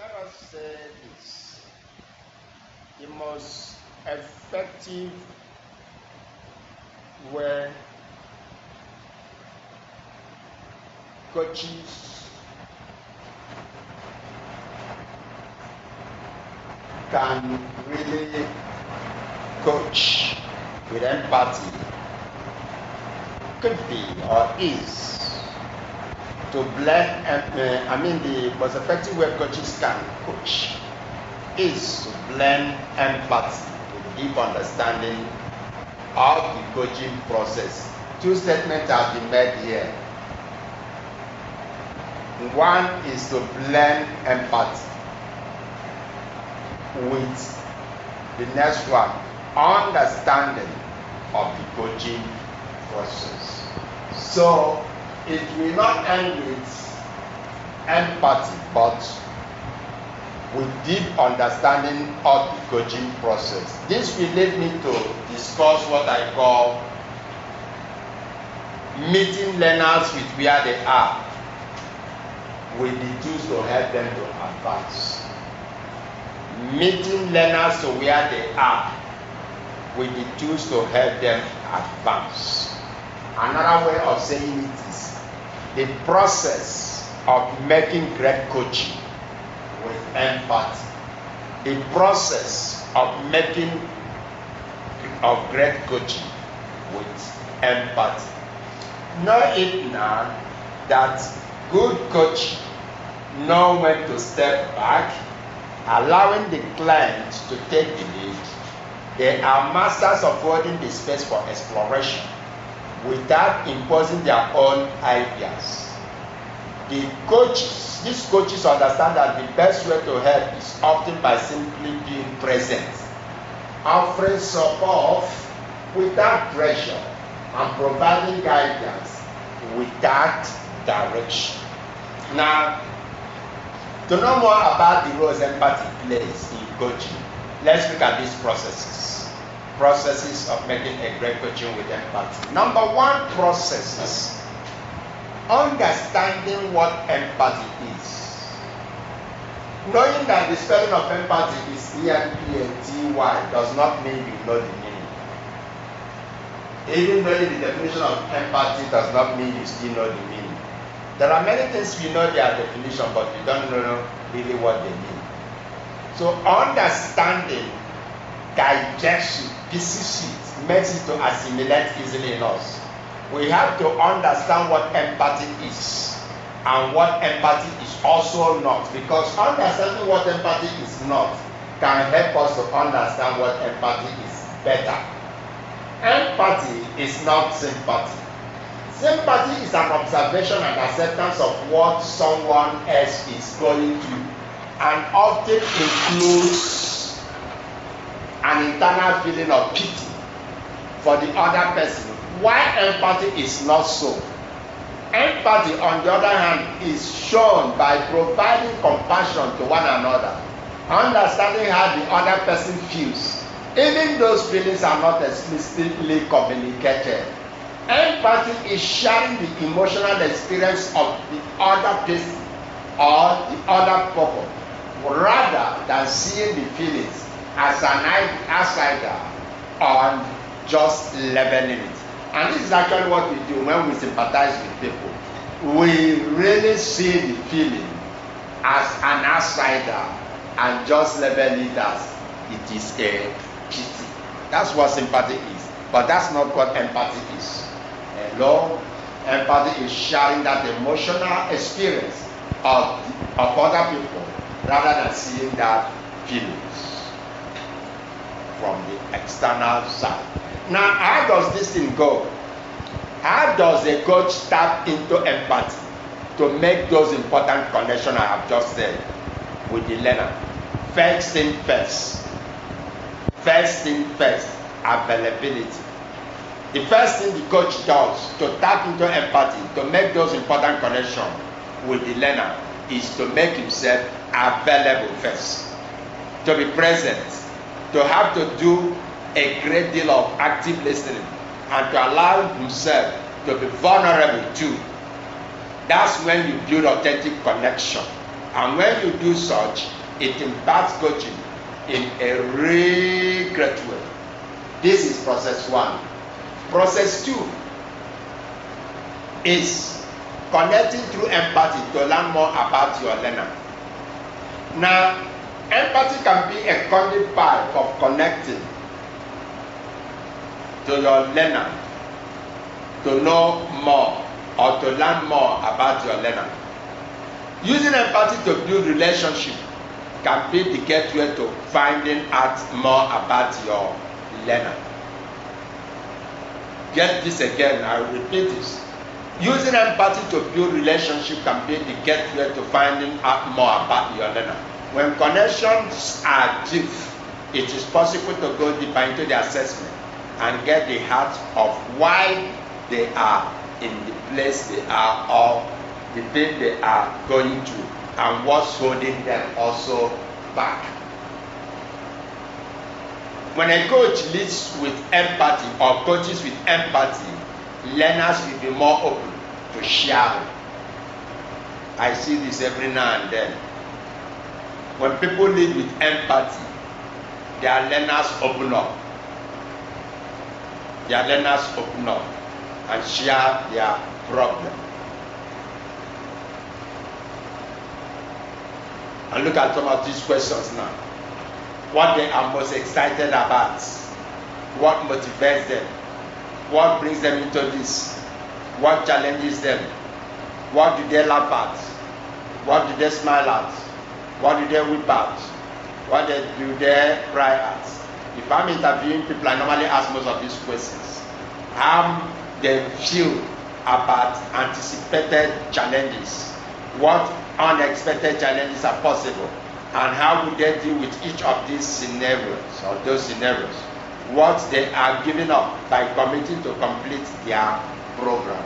Let us say this. The most effective way coaches can really coach with empathy could be or is to blend, the most effective way coaches can coach is to blend empathy with deep understanding of the coaching process. Two statements have been made here. One is to blend empathy with the next one, understanding of the coaching process. So it will not end with empathy, but with deep understanding of the coaching process. This will lead me to discuss what I call meeting learners with where they are, with the tools to help them to advance. Meeting learners to where they are, with the tools to help them advance. Another way of saying it is the process of making great coaching with empathy. The process of making great coaching with empathy. Know it now that good coaching know when to step back, allowing the client to take the lead. They are masters of holding the space for exploration without imposing their own ideas. These coaches understand that the best way to help is often by simply being present, offering support without pressure, and providing guidance without direction. Now, to know more about the roles empathy plays in coaching, let's look at these processes of making a great coaching with empathy. Number one process is understanding what empathy is. Knowing that the spelling of empathy is E-M-P-A-T-Y does not mean you know the meaning. Even knowing the definition of empathy does not mean you still know the meaning. There are many things we know their definition, but we don't know really what they mean. So understanding digests it, pieces it, makes it to assimilate easily in us. We have to understand what empathy is and what empathy is also not, because understanding what empathy is not can help us to understand what empathy is better. Empathy is not sympathy. Sympathy is an observation and acceptance of what someone else is going through, and often includes an internal feeling of pity for the other person. Why empathy is not so? Empathy, on the other hand, is shown by providing compassion to one another, understanding how the other person feels, even those feelings are not explicitly communicated. Empathy is sharing the emotional experience of the other person or the other couple, rather than seeing the feelings as an outsider or just leveling it. And this is actually what we do when we sympathize with people. We really see the feeling as an outsider and just level it as it is a pity. That's what sympathy is. But that's not what empathy is. Hello? Empathy is sharing that emotional experience of other people rather than seeing that feelings from the external side. Now, how does this thing go? How does a coach tap into empathy to make those important connections I have just said with the learner? First thing first, availability. The first thing the coach does to tap into empathy, to make those important connections with the learner, is to make himself available first, to be present, to have to do a great deal of active listening, and to allow himself to be vulnerable too. That's when you build authentic connection And when you do such, it imparts coaching in a really great way. This is process 1. Process 2 is connecting through empathy to learn more about your learner. Now, empathy can be a conduit pipe of connecting to your learner to know more or to learn more about your learner. Using empathy to build relationship can be the gateway to finding out more about your learner. Get this again, I will repeat this. Using empathy to build relationship can be the gateway to finding out more about your learner. When connections are deep, it is possible to go deeper into the assessment and get the heart of why they are in the place they are or the thing they are going through and what's holding them also back. When a coach leads with empathy or coaches with empathy, learners will be more open to sharing. I see this every now and then. When people lead with empathy, their learners open up. Their learners open up and share their problem. And look at some of these questions now. What they are most excited about. What motivates them. What brings them into this. What challenges them. What do they laugh at. What do they smile at. What do they weep at. What do they cry at. If I'm interviewing people, I normally ask most of these questions. How they feel about anticipated challenges. What unexpected challenges are possible, and how would they deal with each of these scenarios or those scenarios. What they are giving up by committing to complete their program.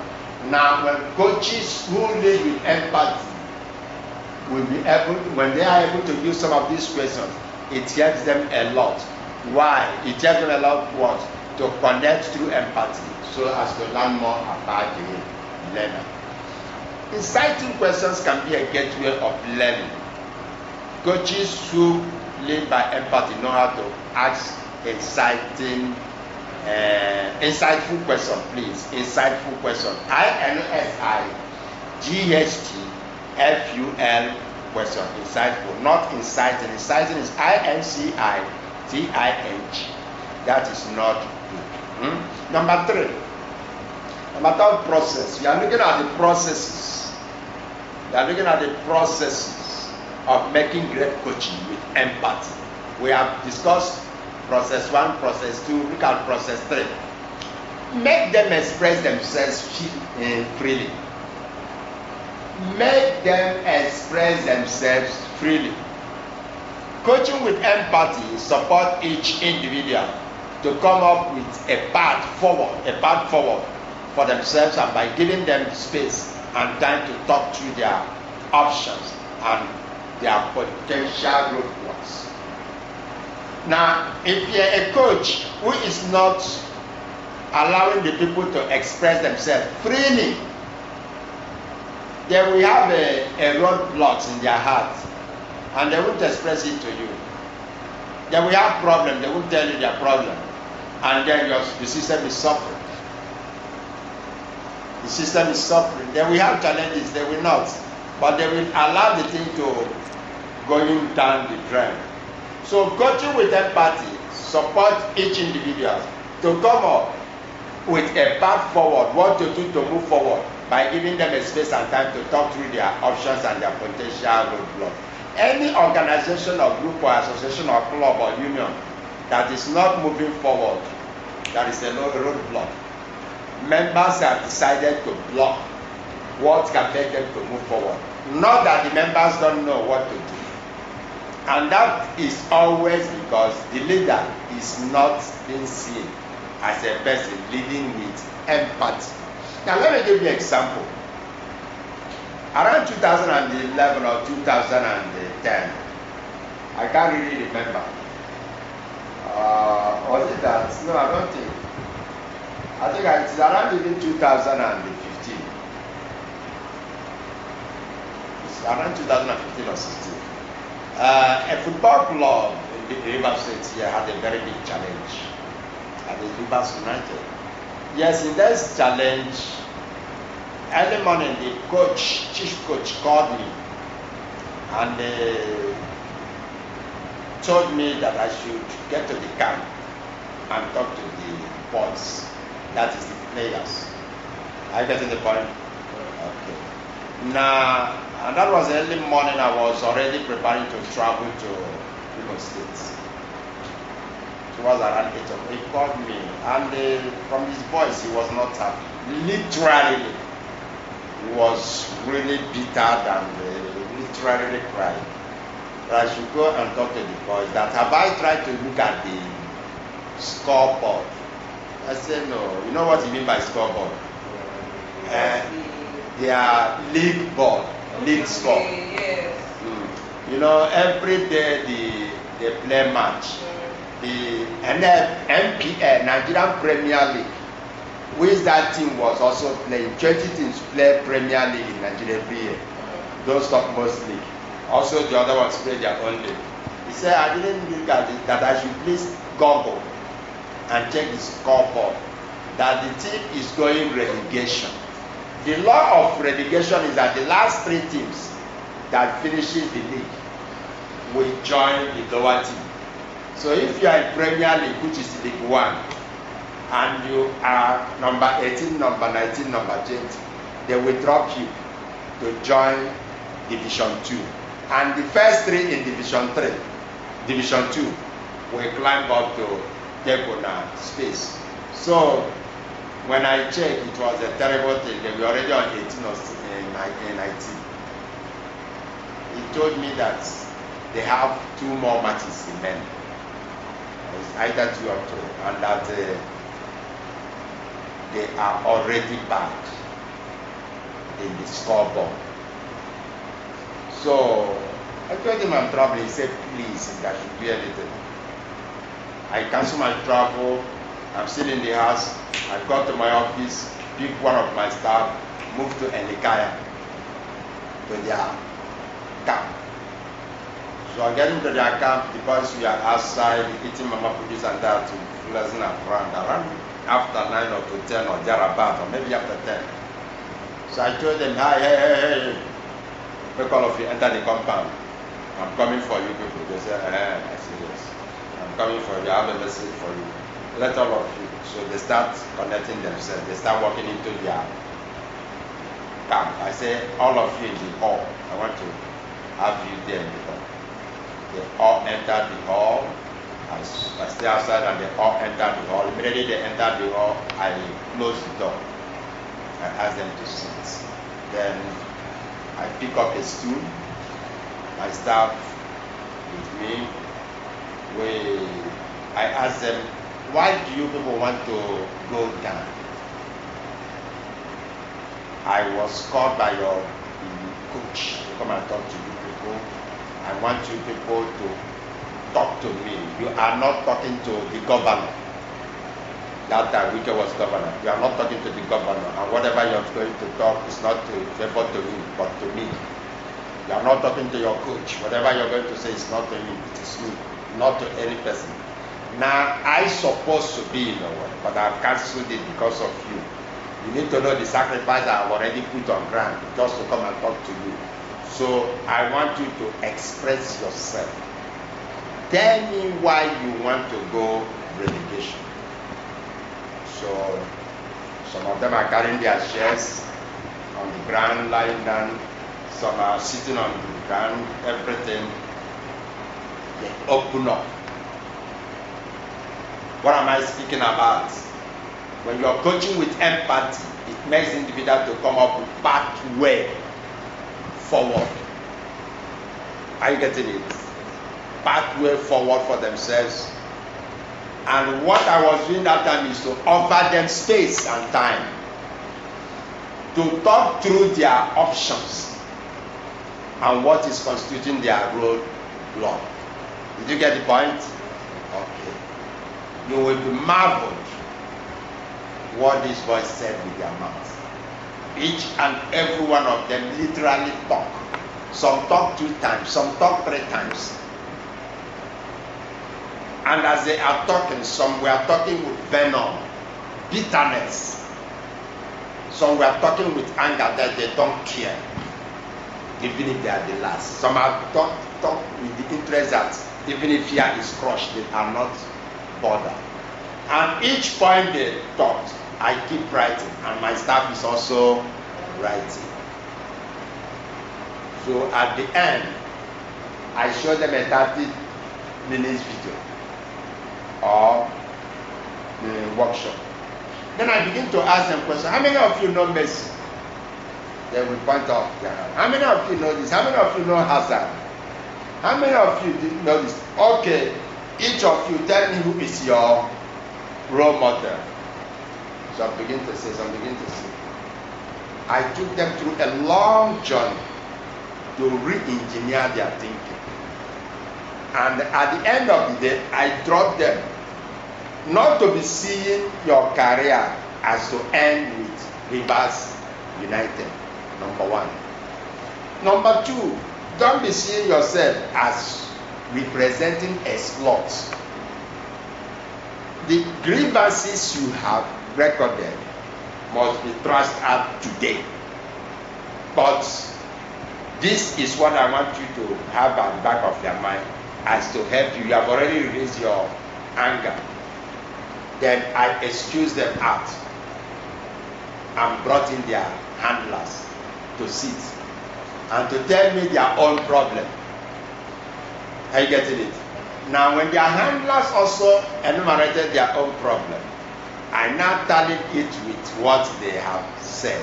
Now, when coaches who lead with empathy will be able, when they are able to use some of these questions, it helps them a lot. Why? It helps them a lot what? To connect through empathy so as to learn more about the learner. Inciting questions can be a gateway of learning. Coaches who lead by empathy know how to ask insightful question, please. Insightful question. INSIGHTFUL question. Insightful, not inciting. Inciting is INCITING. That is not good. Number 3. Number 3 process. We are looking at the processes. We are looking at the processes of making great coaching with empathy. We have discussed process 1, process 2, look at process 3. Make them express themselves freely. Make them express themselves freely. Coaching with empathy support each individual to come up with a path forward for themselves, and by giving them space and time to talk through their options and their potential roadblocks. Now, if you're a coach who is not allowing the people to express themselves freely, they will have a roadblocks in their heart, and they won't express it to you. They will have problems, they won't tell you their problem, and then the system is suffering. The system is suffering. They will have challenges, they will not, but they will allow the thing to going down the drain. So coaching with empathy support each individual to come up with a path forward, what to do to move forward, by giving them a space and time to talk through their options and their potential roadblock. Any organization or group or association or club or union that is not moving forward, that is a roadblock. Members have decided to block what can make them to move forward. Not that the members don't know what to do. And that is always because the leader is not being seen as a person leading with empathy. Now let me give you an example. Around 2011 or 2010, I can't really remember. Was it that? No, I don't think. I think it's around even 2015. It's around 2015 or 16. A football club in the River State here had a very big challenge at the Rivers United. Yes, in this challenge, early morning the coach, chief coach, called me and told me that I should get to the camp and talk to the boys, that is the players. Are you getting the point? Okay. Now, and that was early morning. I was already preparing to travel to Imo State. It was around 8 o'clock. He called me, and from his voice, he was not happy. Literally, he was really bitter and literally crying. That I should go and talk to the boys. That have I tried to look at the scoreboard? I said no. You know what you mean by scoreboard? Their league board, league score. Yes. You know, every day they play match. The NPL, Nigerian Premier League, which that team was also playing. 20 teams play Premier League in Nigeria every year. Those topmost league. Also, the other ones play their own league. He said, I didn't look at it, that I should please Google and check the scoreboard. That the team is going relegation. The law of relegation is that the last 3 teams that finishes the league will join the lower team. So if you are in Premier League, which is League 1, and you are number 18, number 19, number 20, they will drop you to join Division 2. And the first 3 in Division 3, Division 2, will climb up to take on space. So when I checked, it was a terrible thing. They were already on 18 or 19. He told me that they have 2 more matches in men. It's either 2 or 3, and that they are already bad in the scoreboard. So I told him I'm traveling. He said, please, if I should do anything. I cancelled my travel. I'm still in the house. I got to my office, picked one of my staff, moved to Elikaya, to their camp. So I get into their camp, the boys we are outside eating mama produce and that to pleasant around after 9 or to 10 or thereabout, or maybe after 10. So I told them, hey, make all of you enter the compound. I'm coming for you people. They said, I said, yes. I'm coming for you. I have a message for you. Let all of you. So they start connecting themselves. They start walking into their camp. I say, all of you in the hall. I want to have you there in the hall. They all entered the hall. I stay outside and they all entered the hall. Immediately they entered the hall, I closed the door. I asked them to sit. Then I pick up a stool. My staff with me. I asked them, why do you people want to go down? I was called by your coach to come and talk to you people. I want you people to talk to me. You are not talking to the governor. That time Wike was governor. You are not talking to the governor. And whatever you are going to talk is not to favor to him, but to me. You are not talking to your coach. Whatever you are going to say is not to him, it is me, not to any person. Now, I supposed to be in the way, but I've cancelled it because of you. You need to know the sacrifice I have already put on ground just to come and talk to you. So I want you to express yourself. Tell me why you want to go relegation. So some of them are carrying their chairs on the ground, lying down. Some are sitting on the ground, everything. They open up. What am I speaking about? When you are coaching with empathy, it makes the individual to come up with pathway forward. Are you getting it? Pathway forward for themselves. And what I was doing that time is to offer them space and time to talk through their options and what is constituting their roadblock. Did you get the point? Okay. You will be marveled what these boys said with their mouths. Each and every one of them literally talk. Some talk 2 times, some talk 3 times. And as they are talking, some were talking with venom, bitterness. Some were talking with anger that they don't care, even if they are the last. Some have talked with the interest that even if fear is crushed, they are not bothered. And each point they talked, I keep writing, and my staff is also writing. So at the end, I show them a 30 minutes video or the workshop. Then I begin to ask them questions. How many of you know Messi? They will point out their hand. How many of you know this? How many of you know Hazard? How many of you know this? Okay, each of you tell me who is your role model. So I begin to say, I took them through a long journey to re-engineer their thinking. And at the end of the day, I taught them not to be seeing your career as to end with Rivers United, number 1. Number 2, don't be seeing yourself as representing a slot. The grievances you have recorded must be thrashed out today. But this is what I want you to have at the back of your mind as to help you. You have already raised your anger. Then I excused them out and brought in their handlers to sit and to tell me their own problem. Are you getting it? Now when their handlers also enumerated their own problem, I now tallied it with what they have said.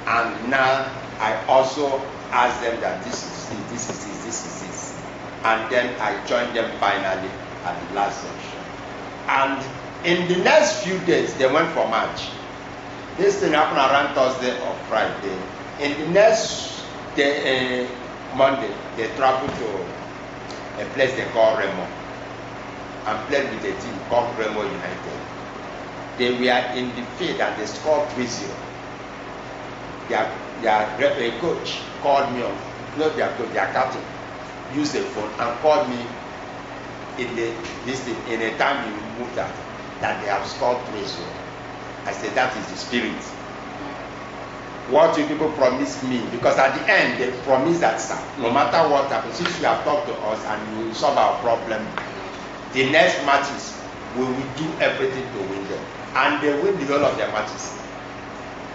And now I also asked them that this is it, this is it, this is it. And then I joined them finally at the last session. And in the next few days, they went for March. This thing happened around Thursday or Friday. In the next day, Monday, they traveled to a place they call Remo and played with a team called Remo United. They were in the field and they scored 3-0. Their coach called me on, not their coach, their captain, used the phone and called me in a time you moved that they have scored 3-0. I said, that is the spirit. What do people promise me? Because at the end, they promise that no matter what happens, since you have talked to us and you will solve our problem, the next matches, we will do everything to win them. And they win the whole of their matches.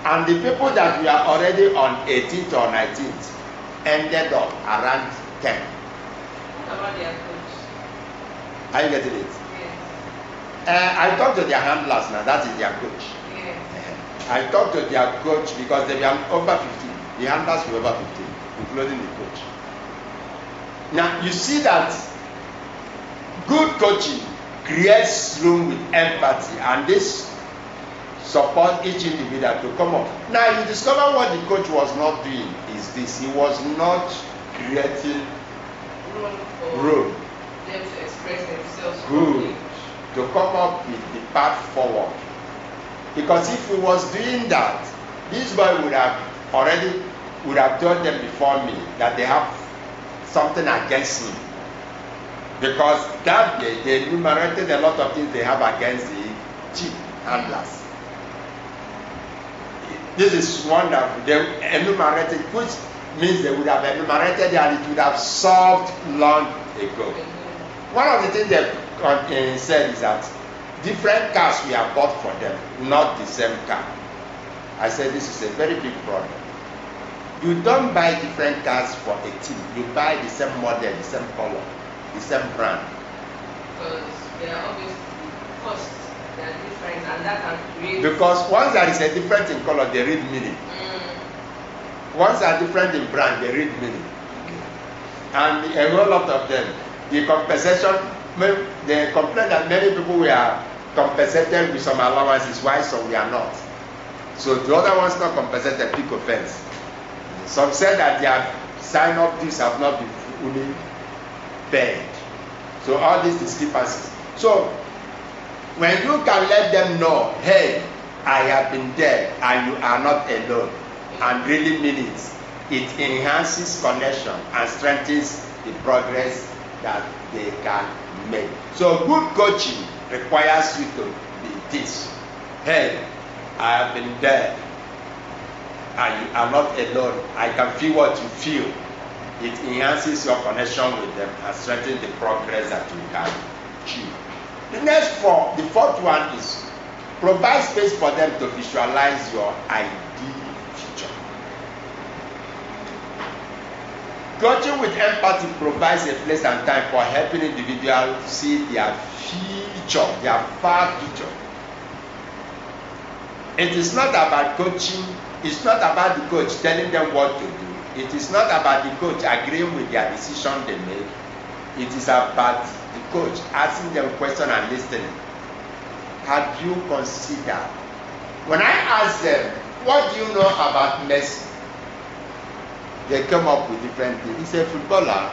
And the people that we are already on 18th or 19th ended up around 10. What about their coach? Are you getting it? Yes. I talked to their handlers now, that is their coach. Yes. I talked to their coach because they were over 15. The handlers were over 15, including the coach. Now you see that good coaching creates room with empathy, and this support each individual to come up. Now you discover what the coach was not doing is this: he was not creating room Them to express themselves. good to come up with the path forward. Because if he was doing that, this boy would have told them before me that they have something against me. Because that day they enumerated a lot of things they have against the chief handlers. This is wonderful. They enumerated, which means they would have enumerated and it would have solved long ago. One of the things they said is that different cars we have bought for them, not the same car. I said this is a very big problem. You don't buy different cars for a team. You buy the same model, the same color, the same brand. Because they are obviously costs, they are different, and that can create. Because once there is a difference in color, they read meaning. Once they are different in brand, they read meaning. And a whole lot of them, the compensation, they complain that many people were compensated with some allowances, why some we are not. So the other ones not compensated, pick offense. Some said that their sign-up dues have not been fully paid. So all these discrepancies. So when you can let them know, hey, I have been there and you are not alone, and really mean it, it enhances connection and strengthens the progress that they can make. So good coaching requires you to be this. Hey, I have been there and you are not alone. I can feel what you feel. It enhances your connection with them and strengthens the progress that you can achieve. The fourth one is provide space for them to visualize your ideal future. Coaching with empathy provides a place and time for helping individuals see their future, their far future. It is not about coaching, it's not about the coach telling them what to do. It is not about the coach agreeing with their decision they make. It is about the coach asking them questions and listening. Have you considered? When I ask them, what do you know about Messi? They come up with different things. He's a footballer.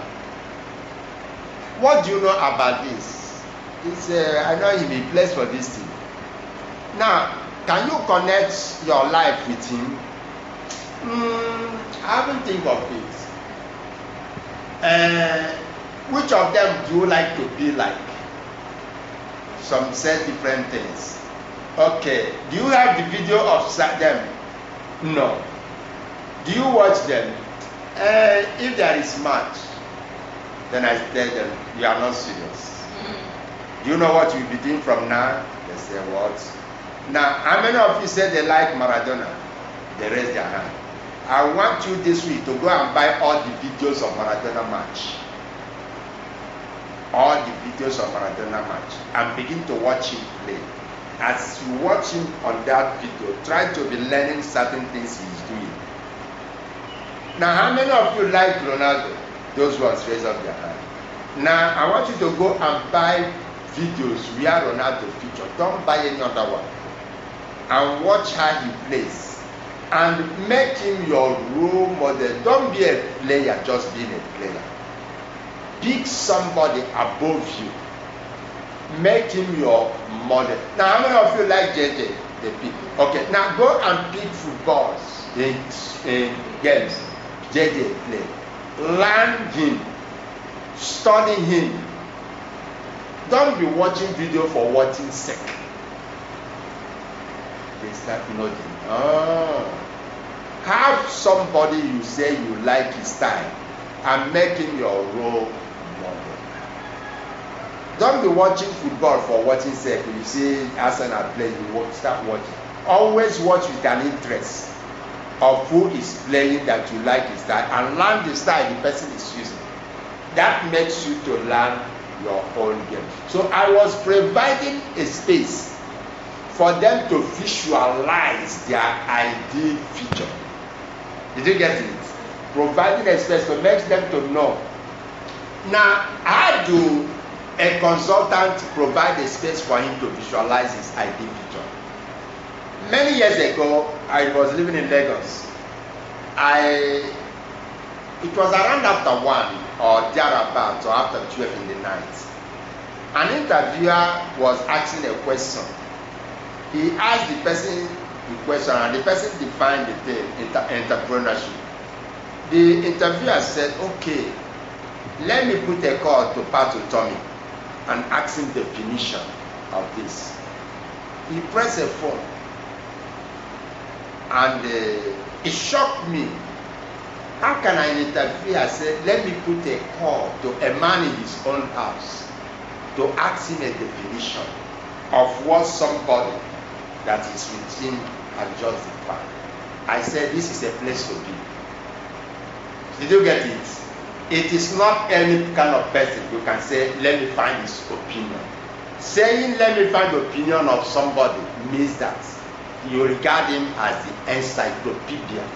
What do you know about this? I know he plays for this team. Now, can you connect your life with him? I haven't think of it. Which of them do you like to be like? Some say different things. Okay, do you have the video of them? No. Do you watch them? If there is match, then I tell them, you are not serious. Do you know what you'll be doing from now? They say, what? Now, how many of you say they like Maradona? They raise their hand. I want you this week to go and buy all the videos of Maradona match. All the videos of Maradona match and begin to watch him play. As you watch him on that video, try to be learning certain things he's doing. Now, how many of you like Ronaldo? Those ones raise up their hand. Now, I want you to go and buy videos where Ronaldo features. Don't buy any other one. And watch how he plays. And make him your role model. Don't be a player just being a player. Pick somebody above you. Make him your model. Now, how many of you like JJ? They pick. Okay, now go and pick footballs in games. JJ play. Learn him. Study him. Don't be watching video for watching sake. They start nodding. Have somebody you say you like his style and make him your role model. Don't be watching football for watching sake. You see Arsenal play, you start watching. Always watch with an interest of who is playing that you like his style and learn the style the person is using. That makes you to learn your own game. So I was providing a space for them to visualize their ideal future. Did you get it? Providing a space to make them to know. Now, how do a consultant provide a space for him to visualize his ideal future? Many years ago, I was living in Lagos. It was around after 1 or thereabouts or after 12 in the night. An interviewer was asking a question. He asked the person the question and the person defined the thing, entrepreneurship. The interviewer said, okay, let me put a call to Pat Tommy and ask him the definition of this. He pressed a phone and it shocked me. How can an interviewer say, let me put a call to a man in his own house to ask him a definition of what somebody that is with him can justify? I said, this is a place to be. Did you get it? It is not any kind of person you can say, let me find his opinion. Saying, let me find the opinion of somebody means that you regard him as the encyclopedia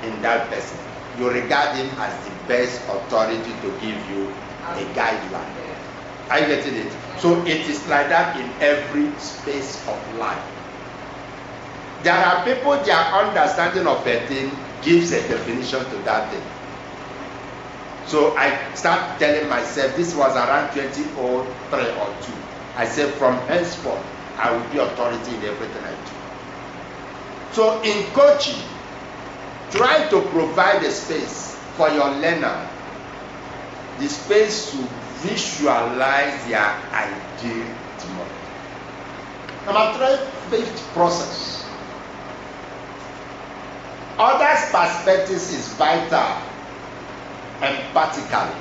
in that person. You regard him as the best authority to give you a guideline. Are you getting it? So it is like that in every space of life. There are people, their understanding of a thing gives a definition to that thing. So I start telling myself, this was around 2003 or 2. I said, from henceforth, I will be authority in everything I do. So in coaching, Try to provide a space for your learner, the space to visualize their ideal tomorrow. Number 3, fifth process. Others' perspectives is vital empathically.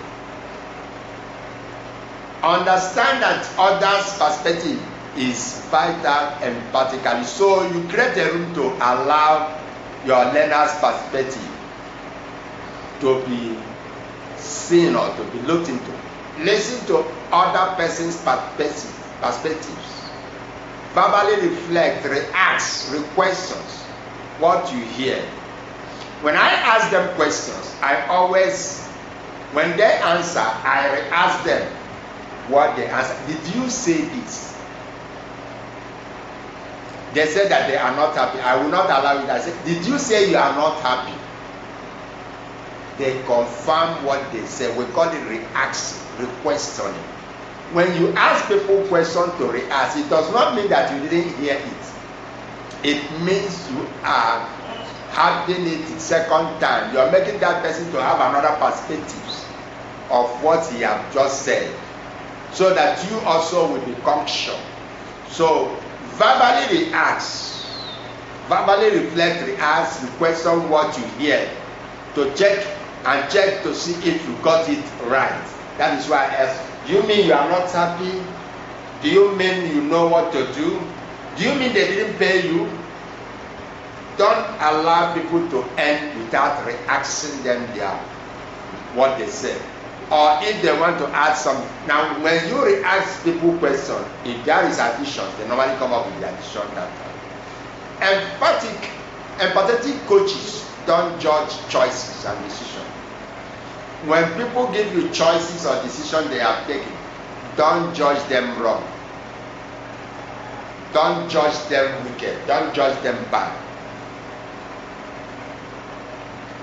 Understand that others' perspective is vital empathically. So you create a room to allow your learner's perspective to be seen or to be looked into. Listen to other person's perspectives. Verbally reflect, react, questions what you hear. When I ask them questions, I always, when they answer, I ask them what they answer. Did you say this? They said that they are not happy. I will not allow it. I said, did you say you are not happy? They confirm what they say. We call it questioning. When you ask people questions to react, it does not mean that you didn't hear it. It means you are having it the second time. You are making that person to have another perspective of what he has just said, so that you also will become sure. So verbally react, verbally reflect, react, question what you hear, to check to see if you got it right. That is why I ask, do you mean you are not happy? Do you mean you know what to do? Do you mean they didn't pay you? Don't allow people to end without reacting them what they say. Or if they want to add some. Now when you react people question, if there is additions, they normally come up with the addition that time. Empathetic coaches don't judge choices and decisions. When people give you choices or decisions they have taken, don't judge them wrong. Don't judge them wicked. Don't judge them bad.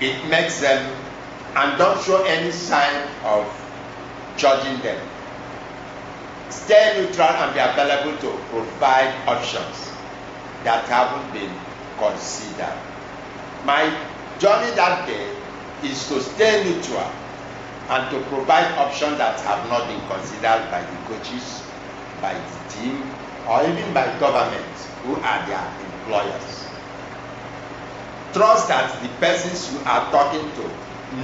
It makes them, and don't show any sign of judging them. Stay neutral and be available to provide options that haven't been considered. My journey that day is to stay neutral and to provide options that have not been considered by the coaches, by the team, or even by government, who are their employers. Trust that the persons you are talking to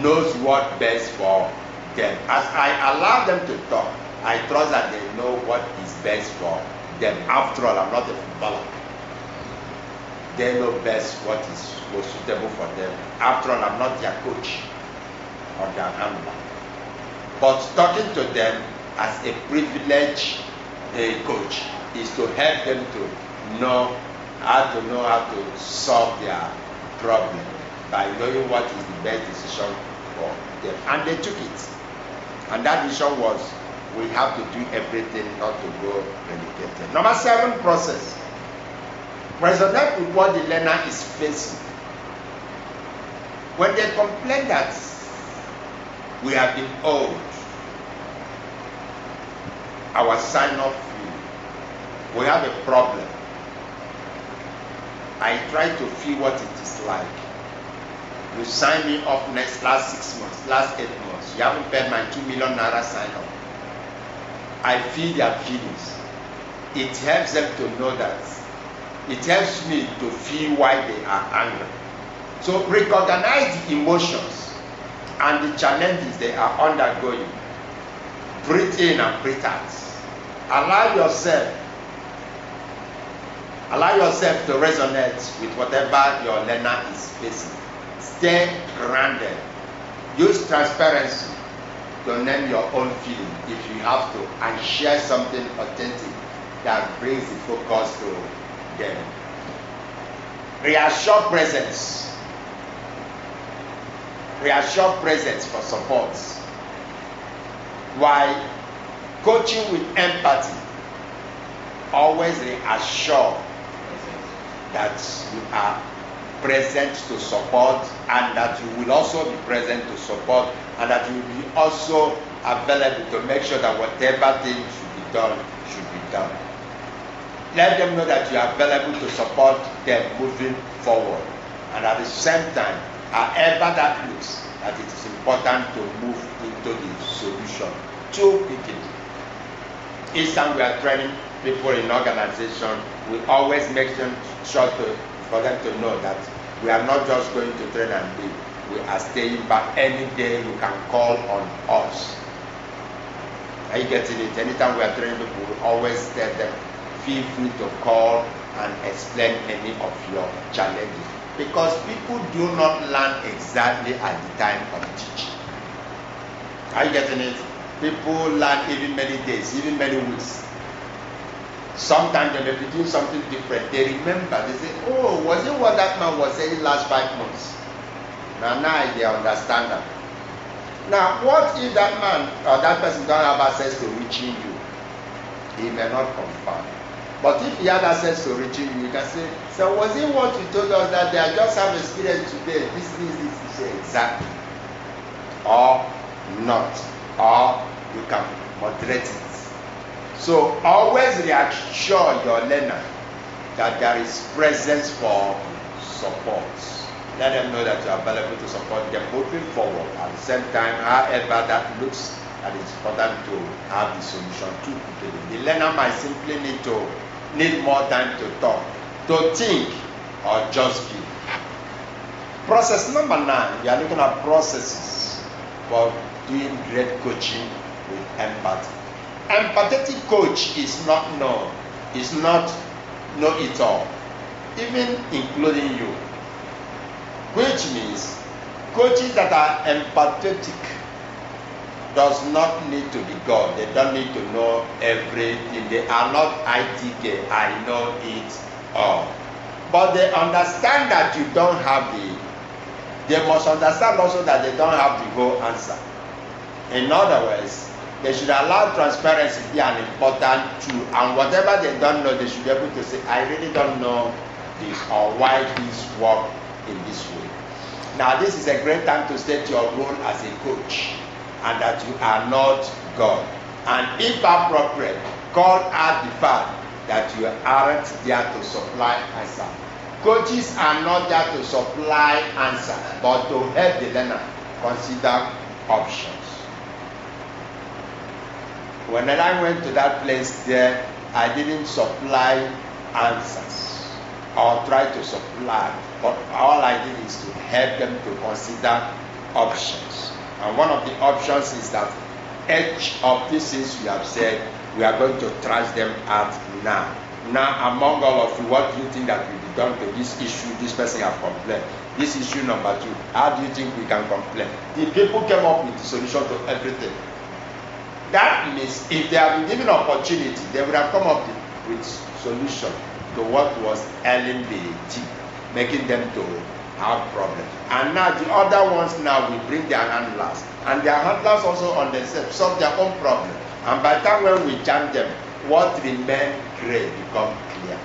knows what best for them. As I allow them to talk, I trust that they know what is best for them. After all, I'm not a footballer. They know best what is most suitable for them. After all, I'm not their coach or their handler. But talking to them as a privileged coach is to help them to know how to solve their problem by knowing what is the best decision for them. And they took it. And that decision was, we have to do everything not to go relegated. Number 7 process. Resonate with what the learner is facing. When they complain that we have been owed our sign-off fee, we have a problem, I try to feel what it is like. You signed me up last 6 months, last 8 months. You haven't paid my 2 million naira sign-up. I feel their feelings. It helps them to know that. It helps me to feel why they are angry. So recognize the emotions and the challenges they are undergoing. Breathe in and breathe out. Allow yourself to resonate with whatever your learner is facing. Stay grounded. Use transparency to name your own feeling if you have to, and share something authentic that brings the focus to them. Reassure presence. Reassure presence for support. While coaching with empathy, always reassure that you are present to support, and that you will also be present to support, and that you will be also available to make sure that whatever thing should be done should be done. Let them know that you are available to support them moving forward, and at the same time however that looks, that it is important to move into the solution too quickly. Each time we are training people in organization, we always make sure for them to know that we are not just going to train and leave. We are staying back. Any day you can call on us. Are you getting it? Anytime we are training people, we always tell them, feel free to call and explain any of your challenges. Because people do not learn exactly at the time of teaching. Are you getting it? People learn even many days, even many weeks. Sometimes they may be doing something different. They remember, they say, oh, was it what that man was saying last 5 months? Now they understand that. Now, what if that man or that person don't have access to reaching you? He may not confirm. But if he had access to reaching you, you can say, so was it what you told us that day? I just have experience today. This. You say, exactly. Or not. Or you can moderate it. So always reassure your learner that there is presence for support. Let them know that you are available to support them moving forward. At the same time, however that looks, that it's important to have the solution too quickly. The learner might simply need more time to talk, to think, or just give. Process number 9, we are looking at processes for doing great coaching with empathy. Empathetic coach is not know it all, even including you. Which means coaches that are empathetic does not need to be God. They don't need to know everything. They are not ITK, I know it all. But they understand that you don't have they must understand also that they don't have the whole answer. In other words, they should allow transparency to be an important tool, and whatever they don't know, they should be able to say, I really don't know this, or why this work in this way. Now, this is a great time to state your role as a coach, and that you are not God. And if appropriate, call out the fact that you aren't there to supply answer. Coaches are not there to supply answer, but to help the learner consider options. When I went to that place there, I didn't supply answers or try to supply, but all I did is to help them to consider options. And one of the options is that each of these things we have said, we are going to trash them out now. Now, among all of you, what do you think that will be done to this issue? This person has complained. This issue number 2, how do you think we can complain? The people came up with the solution to everything. That means if they have been given opportunity, they would have come up with solution to what was ailing the team, making them to have problems. And now the other ones now will bring their handlers, and their handlers also on themselves solve their own problem. And by the time when we jam them, what remains gray become clear.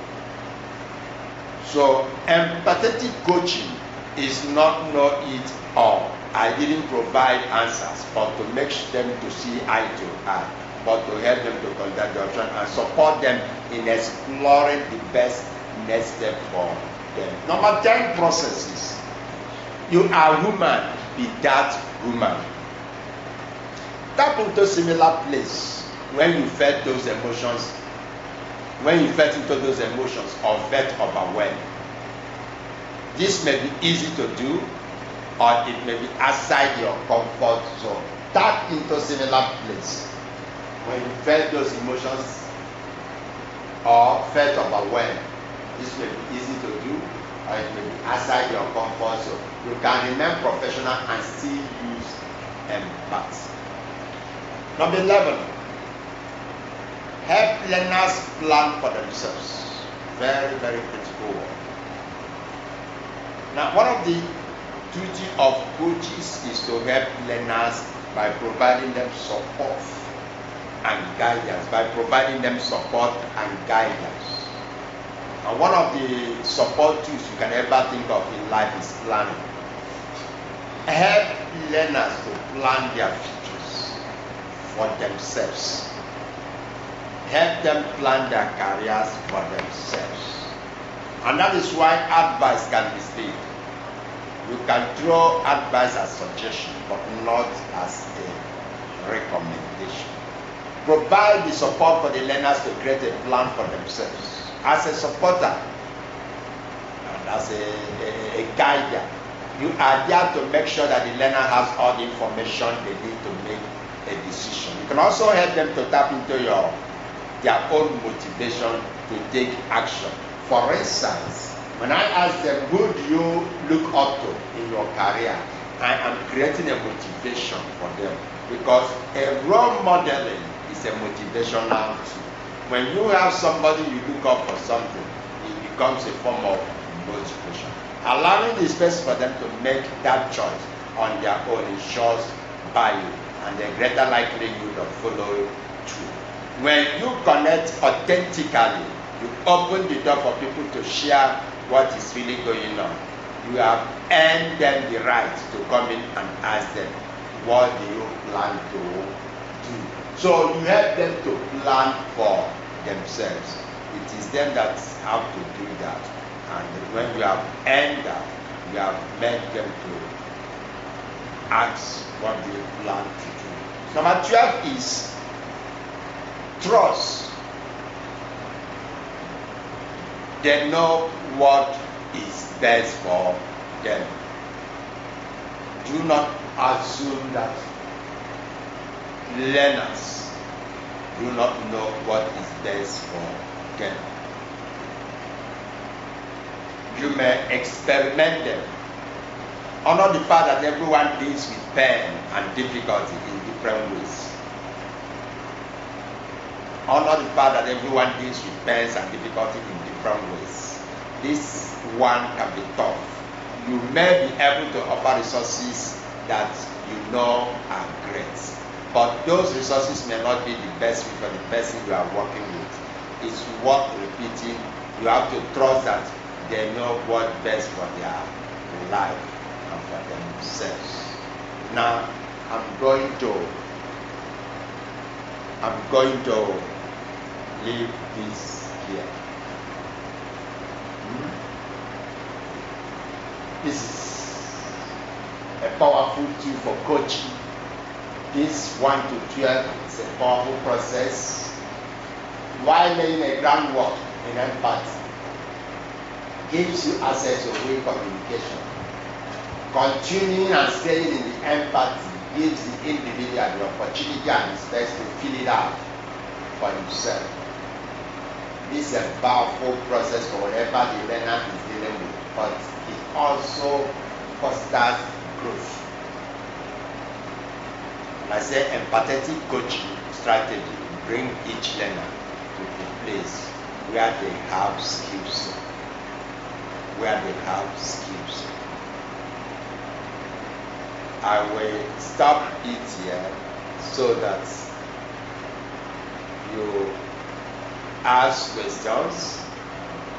So empathetic coaching is not know it all. I didn't provide answers, but to make them to see eye to eye, but to help them to conduct the option and support them in exploring the best next step for them. Number 10, processes. You are human, be that human. Tap into similar place when you felt those emotions, when you felt into those emotions or felt overwhelmed. This may be easy to do, or it may be outside your comfort zone. Tap into similar place when you felt those emotions or felt overwhelmed. This may be easy to do, or it may be outside your comfort zone. You can remain professional and still use empathy. Number 11, help learners plan for themselves. Very, very critical work. Now, one of the duty of coaches is to help learners by providing them support and guidance, And one of the support tools you can ever think of in life is planning. Help learners to plan their futures for themselves. Help them plan their careers for themselves. And that is why advice can be stayed. You can throw advice as suggestion, but not as a recommendation. Provide the support for the learners to create a plan for themselves. As a supporter and as a guider, you are there to make sure that the learner has all the information they need to make a decision. You can also help them to tap into their own motivation to take action. For instance, when I ask them, who do you look up to in your career, I am creating a motivation for them, because a role modeling is a motivational tool. When you have somebody you look up for something, it becomes a form of motivation. Allowing the space for them to make that choice on their own ensures value and a greater likelihood of following through. When you connect authentically, you open the door for people to share what is really going on. You have earned them the right to come in and ask them, what do you plan to do? So you help them to plan for themselves. It is them that have to do that. And when you have earned that, you have made them to ask what they plan to do. Number 12 is trust. They know what is best for them. Do not assume that learners do not know what is best for them. You may experiment them. Honor the fact that everyone deals with pain and difficulty in different ways. Honor the fact that everyone deals with pains and difficulty in different ways. This one can be tough. You may be able to offer resources that you know are great, but those resources may not be the best fit for the person you are working with. It's worth repeating. You have to trust that they know what best for their life and for themselves. Now, I'm going to leave this here. This is a powerful tool for coaching. This 1 to 12 is a powerful process. While laying a groundwork in empathy, gives you access to real communication. Continuing and staying in the empathy gives the individual the opportunity and the space to fill it out for himself. This is a powerful process for whatever the learner is dealing with, but it also fosters growth. And I say empathetic coaching strategy bring each learner to a place where they have skills. I will stop it here so that you ask questions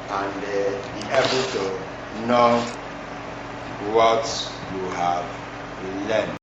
and be able to know what you have learned.